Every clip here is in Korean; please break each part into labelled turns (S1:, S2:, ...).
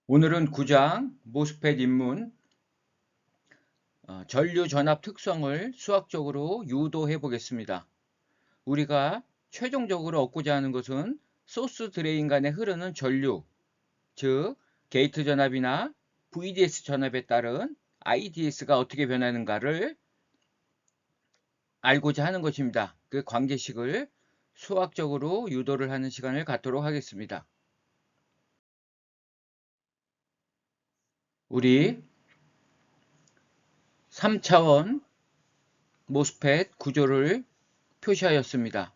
S1: 오늘은 9장 모스펫 입문 전류 전압 특성을 수학적으로 유도해 보겠습니다. 우리가 최종적으로 얻고자 하는 것은 소스 드레인 간에 흐르는 전류, 즉 게이트 전압이나 VDS 전압에 따른 IDS가 어떻게 변하는가를 알고자 하는 것입니다. 그 관계식을 수학적으로 유도를 하는 시간을 갖도록 하겠습니다. 우리 3차원 모스펫 구조를 표시하였습니다.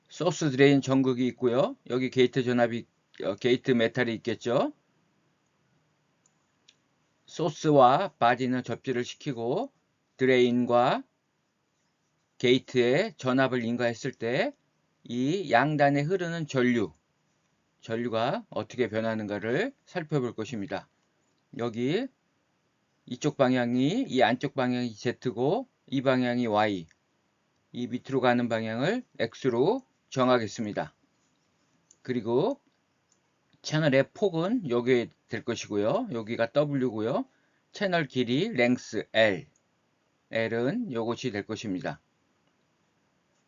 S1: 소스 드레인 전극이 있고요. 여기 게이트 전압이 게이트 메탈이 있겠죠. 소스와 바디는 접지를 시키고 드레인과 게이트에 전압을 인가했을 때 이 양단에 흐르는 전류가 어떻게 변하는가를 살펴볼 것입니다. 여기 이쪽 방향이 이 안쪽 방향이 Z고 이 방향이 Y, 이 밑으로 가는 방향을 X로 정하겠습니다. 그리고 채널의 폭은 여기에 될 것이고요. 여기가 W고요. 채널 길이 랭스 L은 요것이 될 것입니다.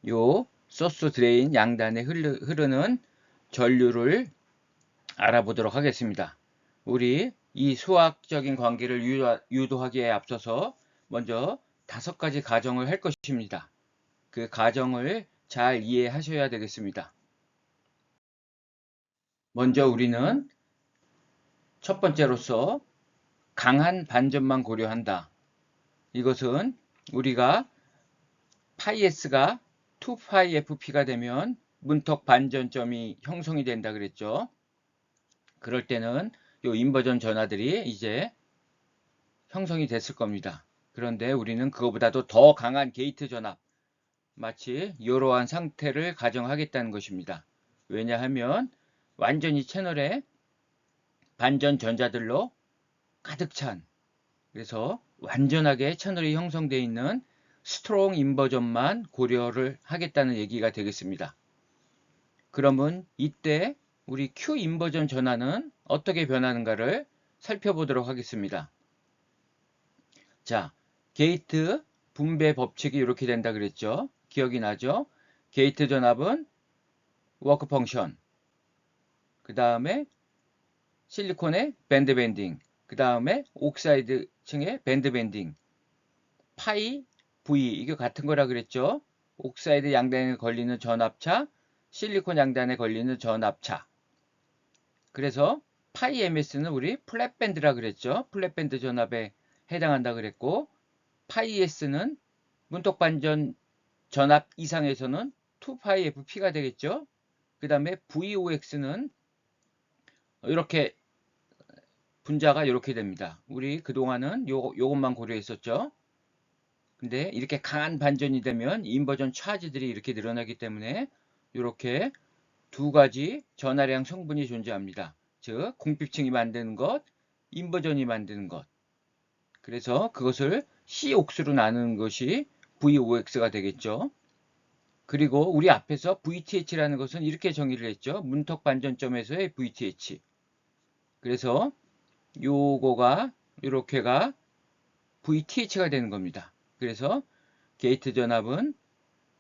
S1: 요 소스 드레인 양단에 흐르는 전류를 알아보도록 하겠습니다. 우리 이 수학적인 관계를 유도하기에 앞서서 먼저 5가지 가정을 할 것입니다. 그 가정을 잘 이해하셔야 되겠습니다. 먼저 우리는 첫 번째로서 강한 반전만 고려한다. 이것은 우리가 파이 S가 2파이 FP가 되면 문턱 반전점이 형성이 된다 그랬죠. 그럴 때는 요 인버전 전하들이 이제 형성이 됐을 겁니다. 그런데 우리는 그거보다도 더 강한 게이트 전압, 마치 이러한 상태를 가정하겠다는 것입니다. 왜냐하면 완전히 채널에 반전 전자들로 가득 찬, 그래서 완전하게 채널이 형성되어 있는 스트롱 인버전만 고려를 하겠다는 얘기가 되겠습니다. 그러면 이때 우리 Q 인버전 전하는 어떻게 변하는가를 살펴보도록 하겠습니다. 자, 게이트 분배 법칙이 이렇게 된다 그랬죠. 기억이 나죠? 게이트 전압은 워크 펑션, 그 다음에 실리콘의 밴드 밴딩, 그 다음에 옥사이드 층의 밴드 밴딩, 파이 V 이게 같은 거라 그랬죠. 옥사이드 양단에 걸리는 전압차, 실리콘 양단에 걸리는 전압차. 그래서 파이 MS는 우리 플랫밴드라 그랬죠. 플랫밴드 전압에 해당한다 그랬고, 파이 S는 문턱 반전 전압 이상에서는 2파이 FP가 되겠죠. 그 다음에 VOX는 이렇게 분자가 이렇게 됩니다. 우리 그동안은 요것만 고려했었죠. 근데 이렇게 강한 반전이 되면 인버전 차지들이 이렇게 늘어나기 때문에 이렇게 2가지 전하량 성분이 존재합니다. 즉 공핍층이 만드는 것, 인버전이 만드는 것. 그래서 그것을 C옥수로 나누는 것이 VOX가 되겠죠. 그리고 우리 앞에서 VTH라는 것은 이렇게 정의를 했죠. 문턱 반전점에서의 VTH. 그래서 요거가 이렇게가 VTH가 되는 겁니다. 그래서 게이트 전압은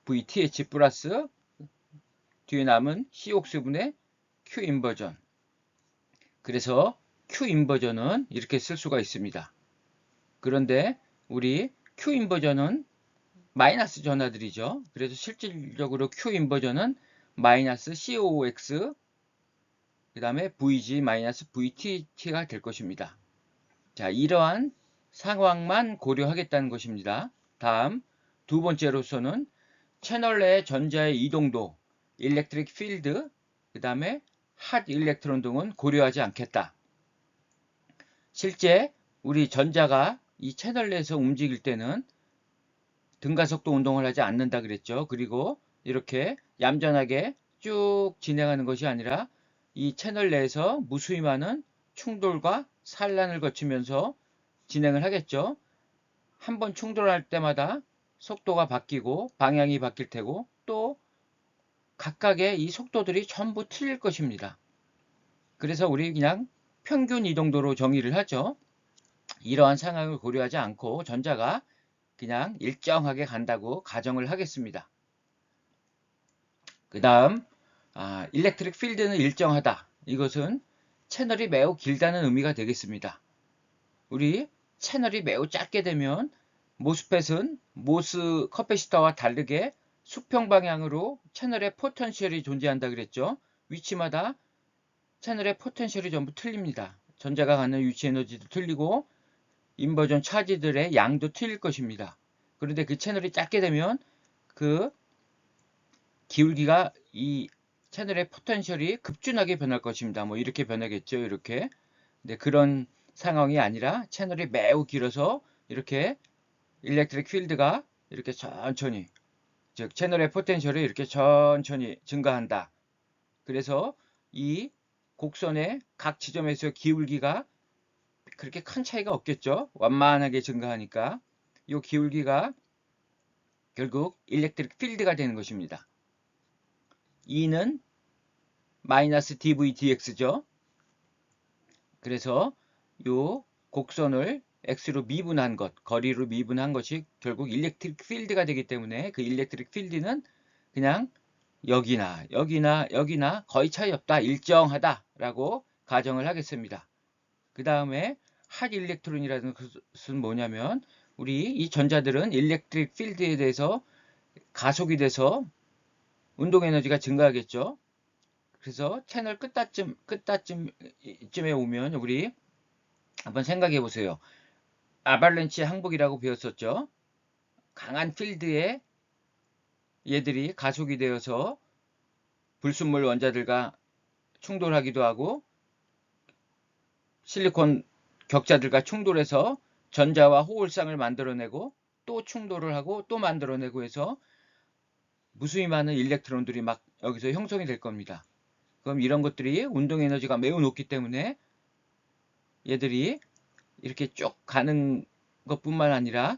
S1: VTH 플러스 뒤에 남은 C옥수분의 Q 인버전. 그래서 Q 인버전은 이렇게 쓸 수가 있습니다. 그런데 우리 Q 인버전은 마이너스 전하들이죠. 그래서 실질적으로 Q 인버전은 마이너스 COX 그 다음에 VG 마이너스 VTT가 될 것입니다. 자, 이러한 상황만 고려하겠다는 것입니다. 다음 두 번째로서는 채널 내 전자의 이동도, 일렉트릭 필드, 그 다음에 핫 일렉트론 등은 고려하지 않겠다. 실제 우리 전자가 이 채널 내에서 움직일 때는 등가속도 운동을 하지 않는다 그랬죠. 그리고 이렇게 얌전하게 쭉 진행하는 것이 아니라 이 채널 내에서 무수히 많은 충돌과 산란을 거치면서 진행을 하겠죠. 한번 충돌할 때마다 속도가 바뀌고 방향이 바뀔 테고 또 각각의 이 속도들이 전부 틀릴 것입니다. 그래서 우리 그냥 평균 이동도로 정의를 하죠. 이러한 상황을 고려하지 않고 전자가 그냥 일정하게 간다고 가정을 하겠습니다. 그 다음 일렉트릭 필드는 일정하다. 이것은 채널이 매우 길다는 의미가 되겠습니다. 우리 채널이 매우 짧게 되면 모스펫은 모스 커패시터와 다르게 수평 방향으로 채널의 포텐셜이 존재한다 그랬죠. 위치마다 채널의 포텐셜이 전부 틀립니다. 전자가 갖는 위치 에너지도 틀리고 인버전 차지들의 양도 틀릴 것입니다. 그런데 그 채널이 짧게 되면 그 기울기가 이 채널의 포텐셜이 급준하게 변할 것입니다. 뭐 이렇게 변하겠죠. 이렇게. 근데 그런 상황이 아니라 채널이 매우 길어서 이렇게 일렉트릭 필드가 이렇게 천천히, 즉 채널의 포텐셜이 이렇게 천천히 증가한다. 그래서 이 곡선의 각 지점에서 기울기가 그렇게 큰 차이가 없겠죠. 완만하게 증가하니까 이 기울기가 결국 일렉트릭 필드가 되는 것입니다. E는 마이너스 dv dx죠. 그래서 이 곡선을 x로 미분한 것, 거리로 미분한 것이 결국 일렉트릭 필드가 되기 때문에 그 일렉트릭 필드는 그냥 여기나 여기나 여기나 거의 차이 없다, 일정하다 라고 가정을 하겠습니다. 그 다음에 핫 일렉트론이라는 것은 뭐냐면 우리 이 전자들은 일렉트릭 필드에 대해서 가속이 돼서 운동 에너지가 증가하겠죠. 그래서 채널 끝다쯤에 오면 우리 한번 생각해 보세요. 아발렌치 항복이라고 배웠었죠. 강한 필드에 얘들이 가속이 되어서 불순물 원자들과 충돌하기도 하고 실리콘 격자들과 충돌해서 전자와 호울상을 만들어내고 또 충돌을 하고 또 만들어내고 해서 무수히 많은 일렉트론들이 막 여기서 형성이 될 겁니다. 그럼 이런 것들이 운동 에너지가 매우 높기 때문에 얘들이 이렇게 쭉 가는 것뿐만 아니라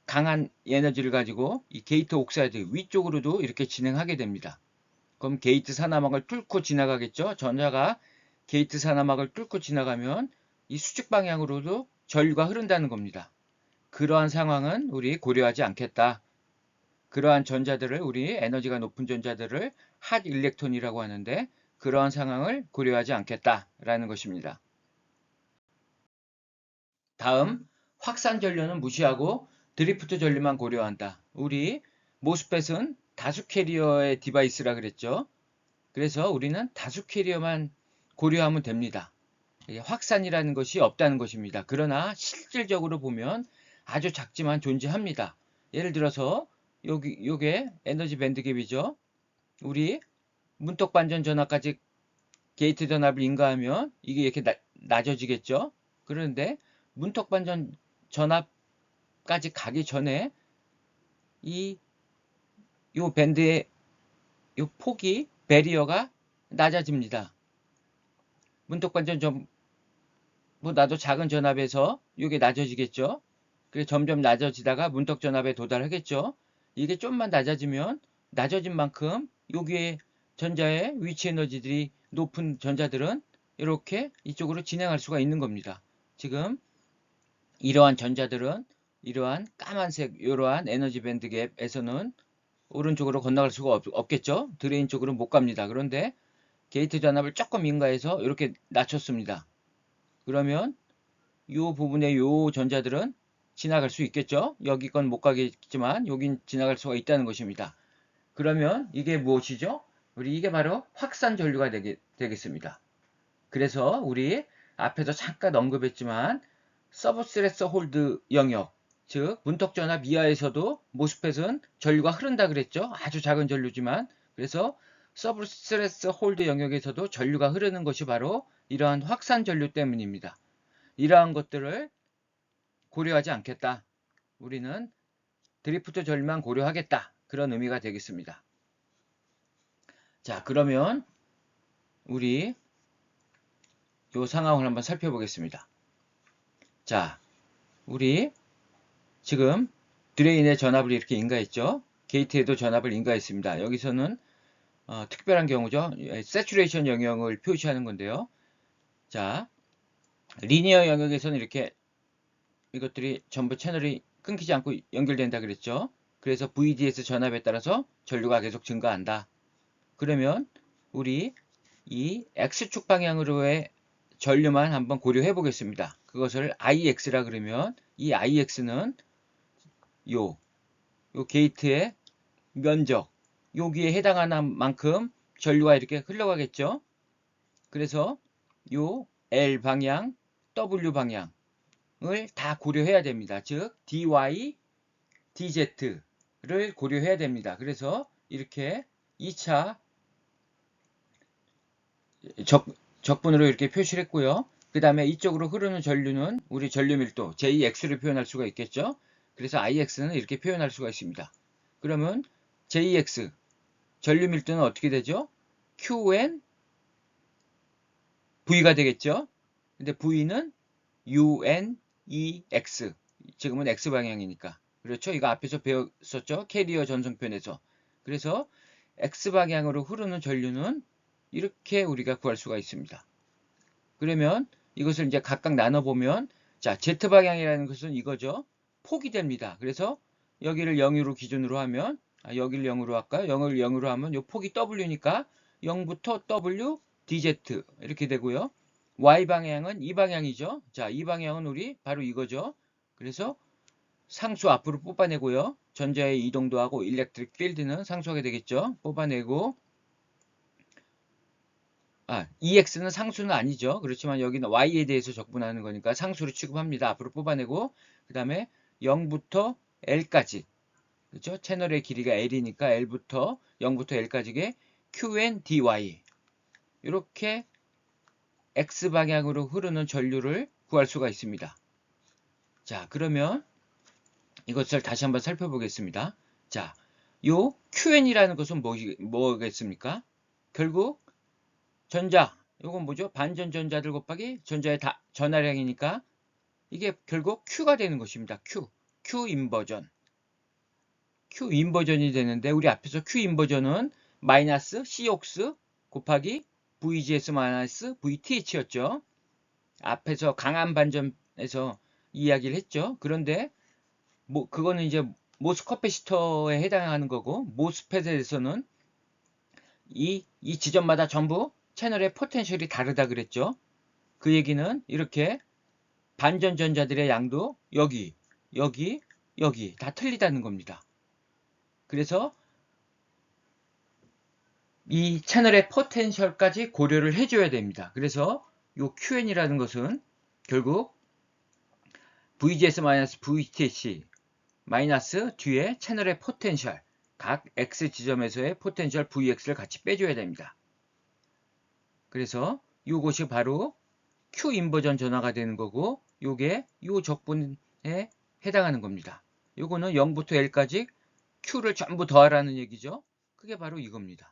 S1: 강한 에너지를 가지고 이 게이트 옥사이드 위쪽으로도 이렇게 진행하게 됩니다. 그럼 게이트 산화막을 뚫고 지나가겠죠. 전자가 게이트 산화막을 뚫고 지나가면 이 수직 방향으로도 전류가 흐른다는 겁니다. 그러한 상황은 우리 고려하지 않겠다. 그러한 전자들을 우리 에너지가 높은 전자들을 핫 일렉트론이라고 하는데 그러한 상황을 고려하지 않겠다라는 것입니다. 다음 확산 전류는 무시하고 드리프트 전류만 고려한다. 우리 모스펫은 다수 캐리어의 디바이스라 그랬죠. 그래서 우리는 다수 캐리어만 고려하면 됩니다. 확산이라는 것이 없다는 것입니다. 그러나 실질적으로 보면 아주 작지만 존재합니다. 예를 들어서 요게 에너지 밴드 갭이죠. 우리 문턱 반전 전압까지 게이트 전압을 인가하면 이게 이렇게 낮아지겠죠. 그런데 문턱 반전 전압까지 가기 전에 요 밴드의 요 폭이 배리어가 낮아집니다. 문턱 반전 전보다도 작은 전압에서 이게 낮아지겠죠. 그래서 점점 낮아지다가 문턱 전압에 도달하겠죠. 이게 좀만 낮아지면 낮아진 만큼 여기에 전자의 위치 에너지들이 높은 전자들은 이렇게 이쪽으로 진행할 수가 있는 겁니다. 지금 이러한 전자들은 이러한 까만색 이러한 에너지 밴드 갭에서는 오른쪽으로 건너갈 수가 없겠죠. 드레인 쪽으로 못 갑니다. 그런데 게이트 전압을 조금 인가해서 이렇게 낮췄습니다. 그러면 이 부분의 이 전자들은 지나갈 수 있겠죠. 여기 건 못 가겠지만 여긴 지나갈 수가 있다는 것입니다. 그러면 이게 무엇이죠? 우리 이게 바로 확산 전류가 되겠습니다. 그래서 우리 앞에서 잠깐 언급했지만 서브스트레스 홀드 영역, 즉 문턱 전압 이하에서도 모스펫은 전류가 흐른다 그랬죠. 아주 작은 전류지만 그래서 서브스트레스 홀드 영역에서도 전류가 흐르는 것이 바로 이러한 확산 전류 때문입니다. 이러한 것들을 고려하지 않겠다. 우리는 드리프트 전류만 고려하겠다. 그런 의미가 되겠습니다. 자, 그러면 우리 이 상황을 한번 살펴보겠습니다. 자, 우리 지금 드레인에 전압을 이렇게 인가했죠. 게이트에도 전압을 인가했습니다. 여기서는 특별한 경우죠. 세츄레이션 영역을 표시하는 건데요. 자, 리니어 영역에서는 이렇게 이것들이 전부 채널이 끊기지 않고 연결된다 그랬죠. 그래서 VDS 전압에 따라서 전류가 계속 증가한다. 그러면 우리 이 X축 방향으로의 전류만 한번 고려해 보겠습니다. 그것을 IX라 그러면 이 IX는 요 게이트의 면적, 여기에 해당하는 만큼 전류가 이렇게 흘러가겠죠. 그래서 요 L 방향, W 방향을 다 고려해야 됩니다. 즉 DY, DZ를 고려해야 됩니다. 그래서 이렇게 2차 적분으로 이렇게 표시를 했고요. 그 다음에 이쪽으로 흐르는 전류는 우리 전류 밀도 JX를 표현할 수가 있겠죠. 그래서 IX는 이렇게 표현할 수가 있습니다. 그러면 JX 전류 밀도는 어떻게 되죠? QN V가 되겠죠. 근데 V는 UNEX. 지금은 X 방향이니까. 그렇죠? 이거 앞에서 배웠었죠? 캐리어 전송편에서. 그래서 X 방향으로 흐르는 전류는 이렇게 우리가 구할 수가 있습니다. 그러면 이것을 이제 각각 나눠보면, 자, Z 방향이라는 것은 이거죠. 폭이 됩니다. 그래서 여기를 0으로 기준으로 하면, 여기를 0으로 할까요? 0을 0으로 하면 이 폭이 W니까 0부터 W, DZ 이렇게 되고요. Y 방향은 이 방향이죠. 자, 이 방향은 우리 바로 이거죠. 그래서 상수 앞으로 뽑아내고요. 전자의 이동도 하고 일렉트릭 필드는 상수하게 되겠죠. 뽑아내고, EX는 상수는 아니죠. 그렇지만 여기는 Y에 대해서 적분하는 거니까 상수로 취급합니다. 앞으로 뽑아내고, 그 다음에 0부터 L까지. 그렇죠? 채널의 길이가 L이니까 L부터 0부터 L까지게 QNDY. 이렇게 X방향으로 흐르는 전류를 구할 수가 있습니다. 자, 그러면 이것을 다시 한번 살펴보겠습니다. 자, 요 QN이라는 것은 뭐겠습니까? 결국 전자, 이건 뭐죠? 반전 전자들 곱하기 전자의 전하량이니까 이게 결국 Q가 되는 것입니다. Q 인버전. Q 인버전이 되는데 우리 앞에서 Q 인버전은 마이너스 Cox 곱하기 VGS 마이너스 VTH였죠. 앞에서 강한 반전에서 이야기를 했죠. 그런데 그거는 이제 모스 커패시터에 해당하는 거고, 모스펫에서는 이 지점마다 전부 채널의 포텐셜이 다르다 그랬죠. 그 얘기는 이렇게 반전 전자들의 양도 여기 다 틀리다는 겁니다. 그래서 이 채널의 포텐셜까지 고려를 해줘야 됩니다. 그래서 이 QN이라는 것은 결국 VGS-VTC 마이너스 뒤에 채널의 포텐셜, 각 X 지점에서의 포텐셜 Vx를 같이 빼줘야 됩니다. 그래서 이것이 바로 Q 인버전 전화가 되는 거고, 요게 요 적분에 해당하는 겁니다. 요거는 0부터 L까지 Q를 전부 더하라는 얘기죠. 그게 바로 이겁니다.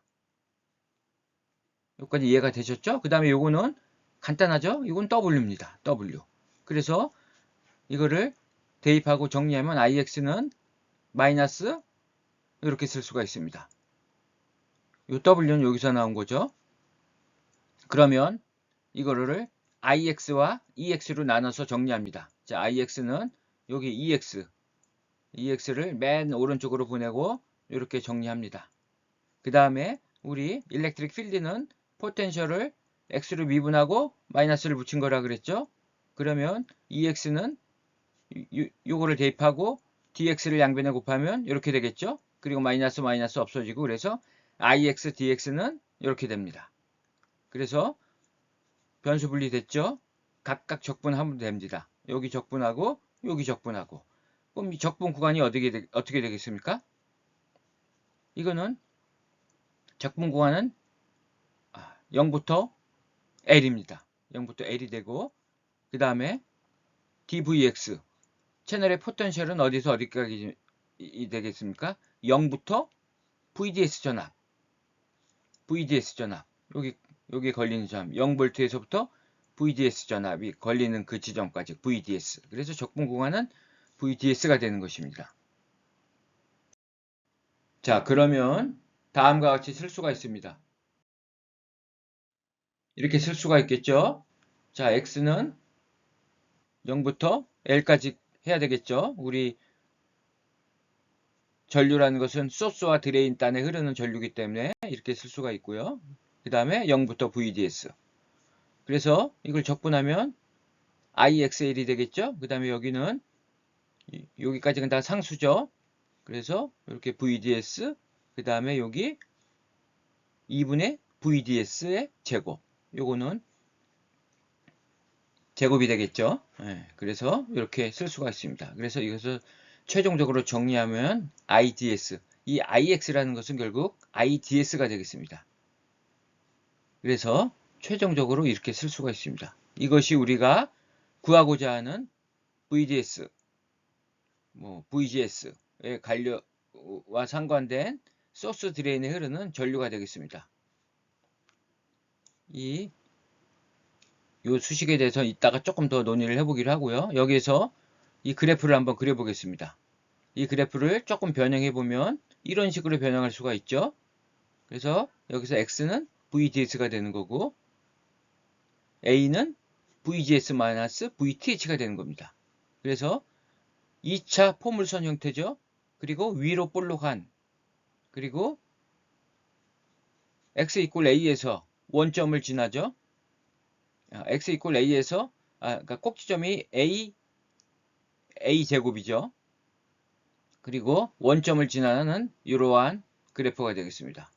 S1: 여기까지 이해가 되셨죠? 그 다음에 요거는 간단하죠? 이건 W입니다. W. 그래서 이거를 대입하고 정리하면 IX는 마이너스 이렇게 쓸 수가 있습니다. 요 W는 여기서 나온 거죠. 그러면 이거를 IX와 EX로 나눠서 정리합니다. 자, IX는 여기 EX를 맨 오른쪽으로 보내고 이렇게 정리합니다. 그 다음에 우리 일렉트릭 필드는 포텐셜을 X로 미분하고 마이너스를 붙인 거라 그랬죠. 그러면 EX는 요거를 대입하고 DX를 양변에 곱하면 이렇게 되겠죠. 그리고 마이너스 없어지고, 그래서 IX, DX는 이렇게 됩니다. 그래서 변수 분리됐죠. 각각 적분하면 됩니다. 여기 적분하고 여기 적분하고. 그럼 이 적분 구간이 어떻게 되겠습니까? 이거는 적분 구간은 0부터 L입니다. 0부터 L이 되고, 그 다음에 DVX 채널의 포텐셜은 어디서 어디까지 되겠습니까? 0부터 VDS 전압. 여기 걸리는 점 0V에서부터 VDS 전압이 걸리는 그 지점까지 VDS. 그래서 적분 구간은 VDS가 되는 것입니다. 자, 그러면 다음과 같이 쓸 수가 있습니다. 이렇게 쓸 수가 있겠죠? 자, x는 0부터 l까지 해야 되겠죠. 우리 전류라는 것은 소스와 드레인 단에 흐르는 전류이기 때문에 이렇게 쓸 수가 있고요. 그 다음에 0부터 VDS. 그래서 이걸 적분하면 IXL이 되겠죠. 그 다음에 여기는 여기까지는 다 상수죠. 그래서 이렇게 VDS, 그 다음에 여기 2분의 VDS의 제곱. 요거는 제곱이 되겠죠. 네, 그래서 이렇게 쓸 수가 있습니다. 그래서 이것을 최종적으로 정리하면 IDS. 이 IX라는 것은 결국 IDS가 되겠습니다. 그래서 최종적으로 이렇게 쓸 수가 있습니다. 이것이 우리가 구하고자 하는 VDS, VGS의 관료와 상관된 소스 드레인에 흐르는 전류가 되겠습니다. 요 수식에 대해서 이따가 조금 더 논의를 해보기로 하고요. 여기에서 이 그래프를 한번 그려보겠습니다. 이 그래프를 조금 변형해보면 이런 식으로 변형할 수가 있죠. 그래서 여기서 X는 VDS가 되는 거고 A는 VGS-VTH가 되는 겁니다. 그래서 2차 포물선 형태죠. 그리고 위로 볼록한 그리고 X 이퀄 A에서 원점을 지나죠. X 이퀄 A에서 그러니까 꼭지점이 A 제곱이죠. 그리고 원점을 지나는 이러한 그래프가 되겠습니다.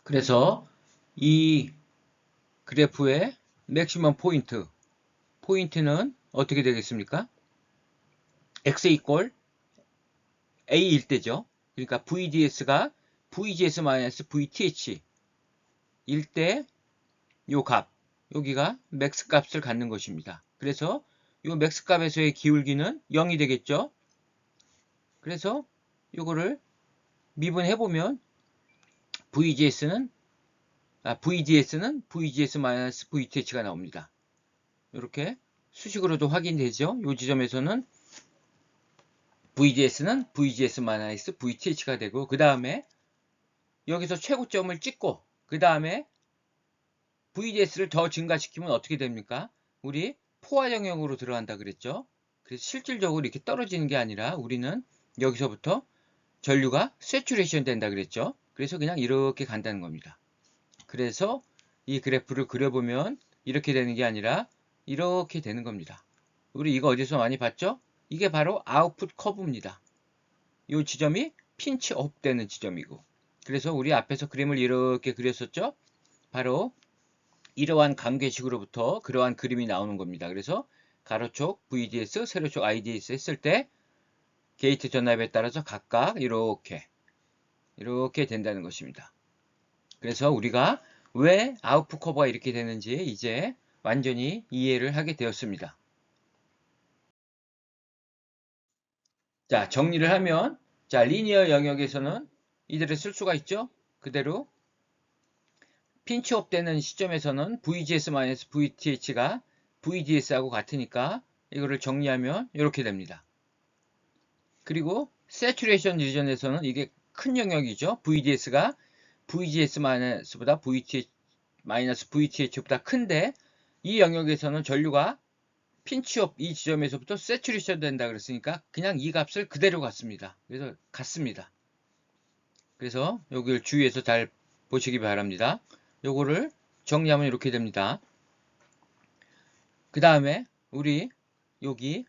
S1: 그래서 이 그래프의 맥시멈 포인트는 어떻게 되겠습니까? X 이퀄 A일 때죠. 그러니까 VDS가 VGS-VTH 일 때 요 값, 여기가 맥스 값을 갖는 것입니다. 그래서 요 맥스 값에서의 기울기는 0이 되겠죠. 그래서 요거를 미분해보면 VDS는 VGS-VTH가 나옵니다. 이렇게 수식으로도 확인되죠. 요 지점에서는 VGS는 VGS-VTH가 되고 그 다음에 여기서 최고점을 찍고 그 다음에 VDS를 더 증가시키면 어떻게 됩니까? 우리 포화 영역으로 들어간다 그랬죠. 그래서 실질적으로 이렇게 떨어지는 게 아니라 우리는 여기서부터 전류가 세츄레이션 된다 그랬죠. 그래서 그냥 이렇게 간다는 겁니다. 그래서 이 그래프를 그려보면 이렇게 되는 게 아니라 이렇게 되는 겁니다. 우리 이거 어디서 많이 봤죠? 이게 바로 아웃풋 커브입니다. 이 지점이 핀치업 되는 지점이고 그래서 우리 앞에서 그림을 이렇게 그렸었죠? 바로 이러한 관계식으로부터 그러한 그림이 나오는 겁니다. 그래서 가로쪽 VDS, 세로쪽 IDS 했을 때 게이트 전압에 따라서 각각 이렇게 된다는 것입니다. 그래서 우리가 왜 아웃풋 커버가 이렇게 되는지 이제 완전히 이해를 하게 되었습니다. 자, 정리를 하면 자, 리니어 영역에서는 이들을 쓸 수가 있죠. 그대로 핀치업 되는 시점에서는 VGS-VTH가 VDS하고 같으니까 이거를 정리하면 이렇게 됩니다. 그리고 세츄레이션 리전에서는 이게 큰 영역이죠. VDS가 VGS-보다 VTH보다 큰데 이 영역에서는 전류가 핀치업 이 지점에서부터 세츄레이션 된다 그랬으니까 그냥 이 값을 그대로 갖습니다. 그래서 같습니다. 그래서 여기를 주의해서 잘 보시기 바랍니다. 요거를 정리하면 이렇게 됩니다. 그 다음에 우리 여기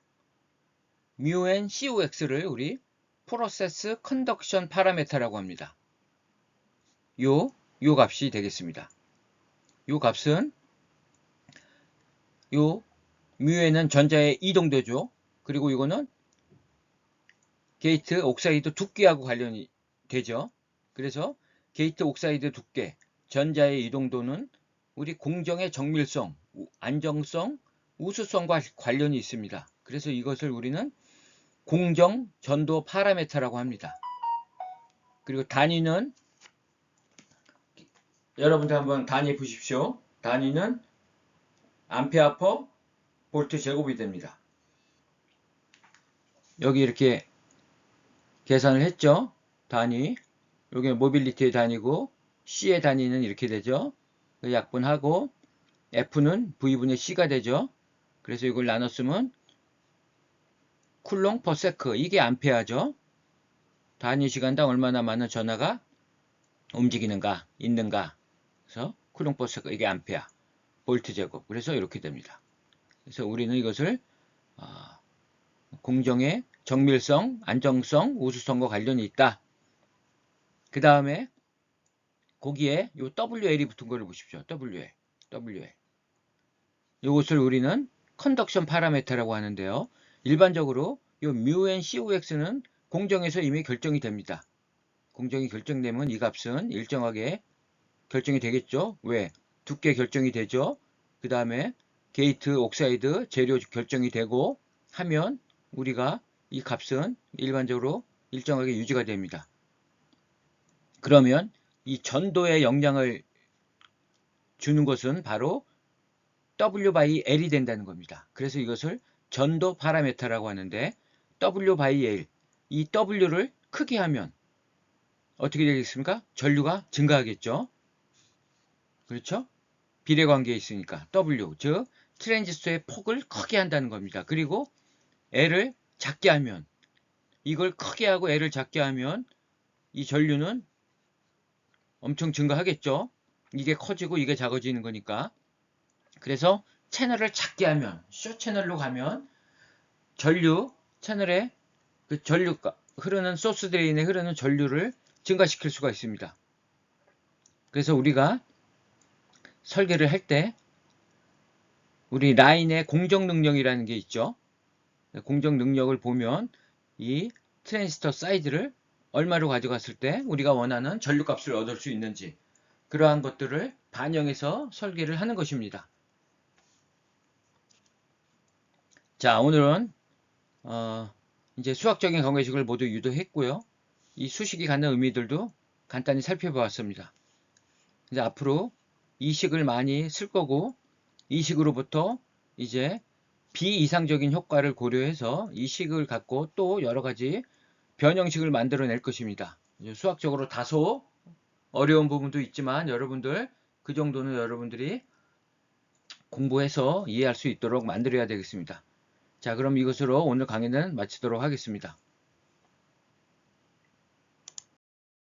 S1: μn COX를 우리 프로세스 컨덕션 파라메터라고 합니다. 요 값이 되겠습니다. 요 값은 요 μn은 전자의 이동도죠. 그리고 이거는 게이트 옥사이드 두께하고 관련이 되죠. 그래서 게이트 옥사이드 두께, 전자의 이동도는 우리 공정의 정밀성, 안정성, 우수성과 관련이 있습니다. 그래서 이것을 우리는 공정 전도 파라메터라고 합니다. 그리고 단위는 여러분들 한번 단위 보십시오. 단위는 암페어 퍼 볼트 제곱이 됩니다. 여기 이렇게 계산을 했죠. 단위. 여기 모빌리티의 단위고 C의 단위는 이렇게 되죠. 약분하고 F는 V분의 C가 되죠. 그래서 이걸 나눠 쓰면 쿨롱 퍼 세크, 이게 암페어죠. 단위 시간당 얼마나 많은 전하가 움직이는가, 있는가. 그래서 쿨롱 퍼 세크, 이게 암페어, 볼트 제곱. 그래서 이렇게 됩니다. 그래서 우리는 이것을 공정의 정밀성, 안정성, 우수성과 관련이 있다. 그 다음에 거기에 요 WL이 붙은 거를 보십시오. WL. 이것을 우리는 컨덕션 파라미터라고 하는데요. 일반적으로 요 μn COX는 공정에서 이미 결정이 됩니다. 공정이 결정되면 이 값은 일정하게 결정이 되겠죠. 왜? 두께 결정이 되죠. 그 다음에 게이트, 옥사이드, 재료 결정이 되고 하면 우리가 이 값은 일반적으로 일정하게 유지가 됩니다. 그러면 이 전도에 영향을 주는 것은 바로 W by L이 된다는 겁니다. 그래서 이것을 전도 파라메터라고 하는데 W by L, 이 W를 크게 하면 어떻게 되겠습니까? 전류가 증가하겠죠. 그렇죠? 비례관계에 있으니까 W, 즉 트랜지스터의 폭을 크게 한다는 겁니다. 그리고 L을 작게 하면, 이걸 크게 하고 L을 작게 하면 이 전류는 엄청 증가하겠죠. 이게 커지고 이게 작아지는 거니까. 그래서 채널을 작게 하면, 쇼 채널로 가면 전류 채널에 그 전류가 흐르는 소스 드레인에 흐르는 전류를 증가시킬 수가 있습니다. 그래서 우리가 설계를 할 때 우리 라인의 공정 능력이라는 게 있죠. 공정 능력을 보면 이 트랜지스터 사이즈를 얼마로 가져갔을 때 우리가 원하는 전류 값을 얻을 수 있는지, 그러한 것들을 반영해서 설계를 하는 것입니다. 자, 오늘은 이제 수학적인 관계식을 모두 유도했고요. 이 수식이 갖는 의미들도 간단히 살펴보았습니다. 이제 앞으로 이 식을 많이 쓸 거고, 이 식으로부터 이제 비이상적인 효과를 고려해서 이 식을 갖고 또 여러 가지 변형식을 만들어낼 것입니다. 수학적으로 다소 어려운 부분도 있지만 여러분들 그 정도는 여러분들이 공부해서 이해할 수 있도록 만들어야 되겠습니다. 자, 그럼 이것으로 오늘 강의는 마치도록 하겠습니다.